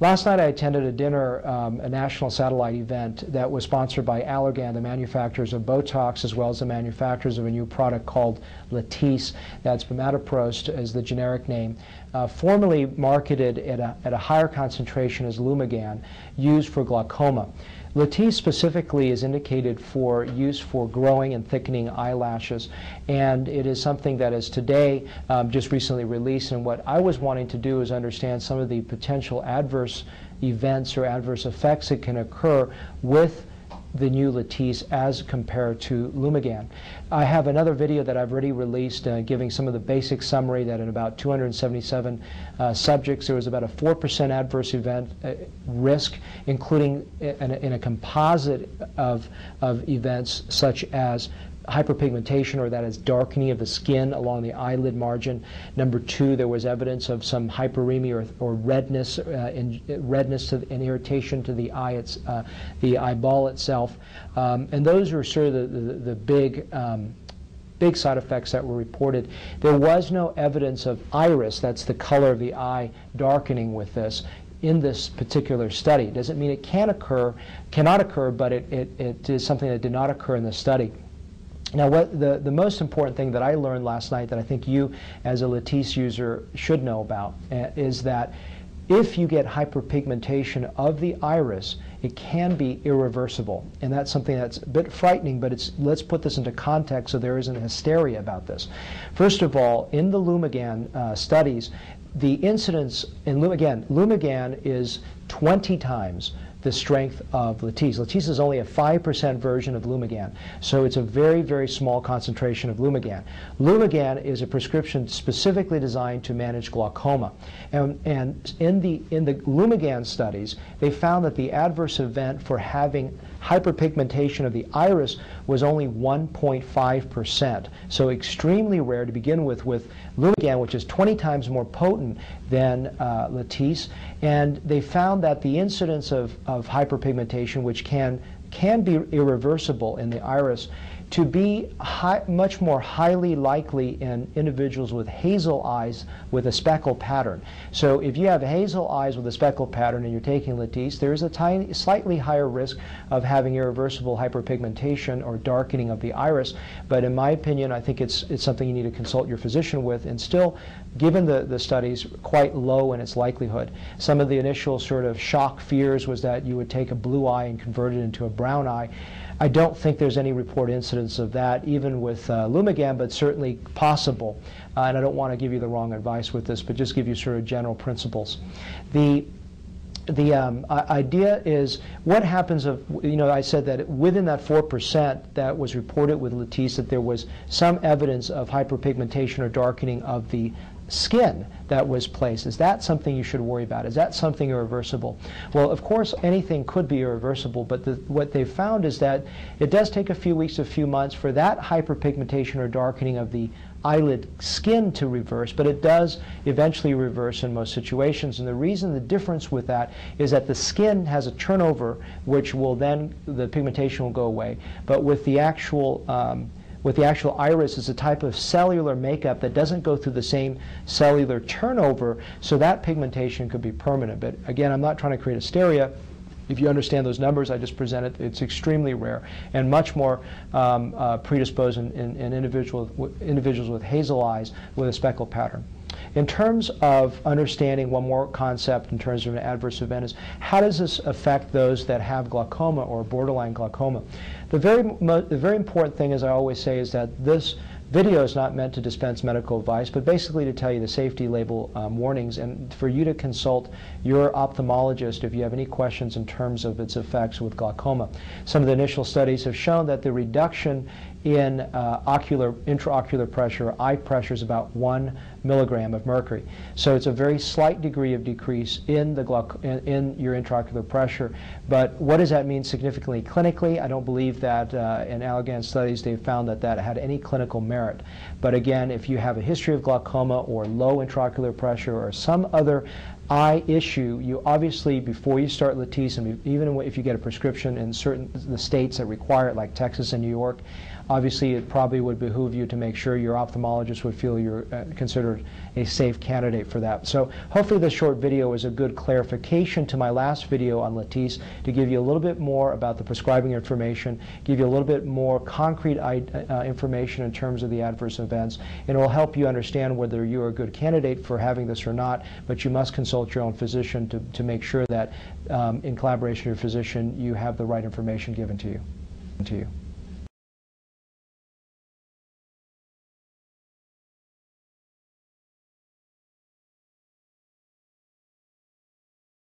Last night I attended a dinner, a national satellite event that was sponsored by Allergan, the manufacturers of Botox, as well as the manufacturers of a new product called Latisse. That's bimatoprost as the generic name, formerly marketed at a higher concentration as Lumigan, used for glaucoma. Latisse specifically is indicated for use for growing and thickening eyelashes, and it is something that is today just recently released. And what I was wanting to do is understand some of the potential adverse events or adverse effects that can occur with the new Latisse as compared to Lumigan. I have another video that I've already released giving some of the basic summary that in about 277 subjects there was about a 4% adverse event risk, including in a composite of events such as hyperpigmentation, or that is darkening of the skin along the eyelid margin. Number 2, there was evidence of some hyperemia or redness, redness and irritation to the eye, the eyeball itself, and those were sort of the big side effects that were reported. There was no evidence of iris, that's the color of the eye, darkening with this in this particular study. Doesn't mean it cannot occur, but it is something that did not occur in the study. Now, what the most important thing that I learned last night that I think you as a Latisse user should know about is that if you get hyperpigmentation of the iris, it can be irreversible. And that's something that's a bit frightening, but let's put this into context so there isn't hysteria about this. First of all, in the Lumigan studies, the incidence in Lumigan is 20 times the strength of Latisse. Latisse is only a 5% version of Lumigan, so it's a very, very small concentration of Lumigan. Lumigan is a prescription specifically designed to manage glaucoma, and in the Lumigan studies, they found that the adverse event for having hyperpigmentation of the iris was only 1.5%, so extremely rare to begin with Lumigan, which is 20 times more potent than Latisse, and they found that the incidence of hyperpigmentation, which can be irreversible in the iris, to be much more highly likely in individuals with hazel eyes with a speckle pattern. So if you have hazel eyes with a speckle pattern and you're taking Latisse, there is a slightly higher risk of having irreversible hyperpigmentation or darkening of the iris. But in my opinion, I think it's something you need to consult your physician with, and still, given the studies, quite low in its likelihood. Some of the initial sort of shock fears was that you would take a blue eye and convert it into a brown eye. I don't think there's any reported incidence of that, even with Lumigan, but certainly possible. And I don't want to give you the wrong advice with this, but just give you sort of general principles. The idea is what happens I said that within that 4% that was reported with Latisse that there was some evidence of hyperpigmentation or darkening of the skin that was placed. Is that something you should worry about? Is that something irreversible? Well, of course, anything could be irreversible, but what they've found is that it does take a few weeks, a few months for that hyperpigmentation or darkening of the eyelid skin to reverse, but it does eventually reverse in most situations. And the reason, the difference with that is that the skin has a turnover, which will then, the pigmentation will go away. But with the actual iris, is a type of cellular makeup that doesn't go through the same cellular turnover, so that pigmentation could be permanent. But again, I'm not trying to create hysteria. If you understand those numbers I just presented, it's extremely rare and much more predisposed in individuals with hazel eyes with a speckle pattern. In terms of understanding one more concept in terms of an adverse event is how does this affect those that have glaucoma or borderline glaucoma? The very important thing, as I always say, is that this video is not meant to dispense medical advice, but basically to tell you the safety label warnings and for you to consult your ophthalmologist if you have any questions in terms of its effects with glaucoma. Some of the initial studies have shown that the reduction in intraocular pressure, eye pressure, is about 1 milligram of mercury. So it's a very slight degree of decrease in in your intraocular pressure. But what does that mean significantly clinically? I don't believe that in Allergan studies they've found that had any clinical merit. But again, if you have a history of glaucoma or low intraocular pressure or some other eye issue, you obviously, before you start Latisse, and even if you get a prescription in the states that require it, like Texas and New York, obviously it probably would behoove you to make sure your ophthalmologist would feel you're considered a safe candidate for that. So hopefully this short video is a good clarification to my last video on Latisse, to give you a little bit more about the prescribing information, give you a little bit more concrete information in terms of the adverse events, and it will help you understand whether you're a good candidate for having this or not. But you must consult your own physician to make sure that in collaboration with your physician you have the right information given to you.